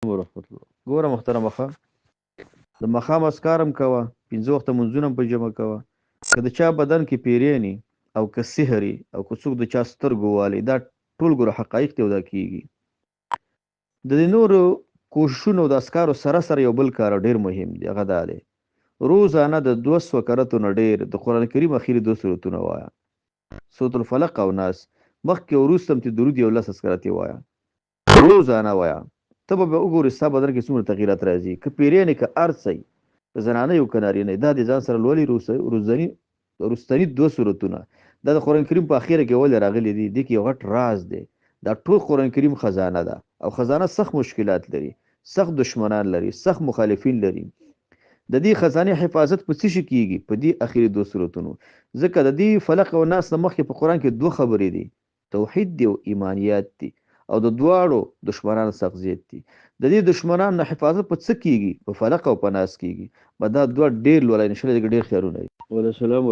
ورحمت الله. ګوره محترم اخا، د مخام اسکارم کوه، 5 وخته منځونه په جمع کوه. که د چا بدن کې پیرینی او که سحري او که څوک د چا سترګو والی، دا ټول ګوره حقایق دی او دا کیږي. د دې نورو کوششونو د اسکارو سره سره یو بل کار ډیر مهم دی، هغه دا دی روزانه د 200 کرتو نه ډیر د قران کریم اخیری 2 سورتونه وایا، سورۃ الفلق او ناس، مخکې وروسته هم ته درود یو لس اسکراتي وایا، روزانه وایا. ته به وګورې ستا بدن کې څومره تغییرات راځي، که پیرینې که ارڅی، که زنانه یو که نارینه، دا د ځان سره لولي رستنی 2 سورتونه. دا د قران کریم په اخیره کې ولې راغلي دي؟ دې کې یو غټ راز دی. دا ټول قران کریم خزانه ده، او خزانه سخت مشکلات لري، سخت دشمنان لري، سخت مخالفین لري. د دې خزانه حفاظت په څه شي کیږي؟ په دې اخیری 2 سورتونو. ځکه د دې فلق او ناس نه مخکې په قران کې 2 خبرې دي، توحید دی او ایمانیات دي، او د دواړو دشمنانو سخت زیات دي. د دې دشمنانو نه حفاظت په څه کیږي؟ په فلق او په ناس کیږي. به دا دوه ډیر لولای، ان شاء الله ډیر خیرونه. وعلیکم السلام.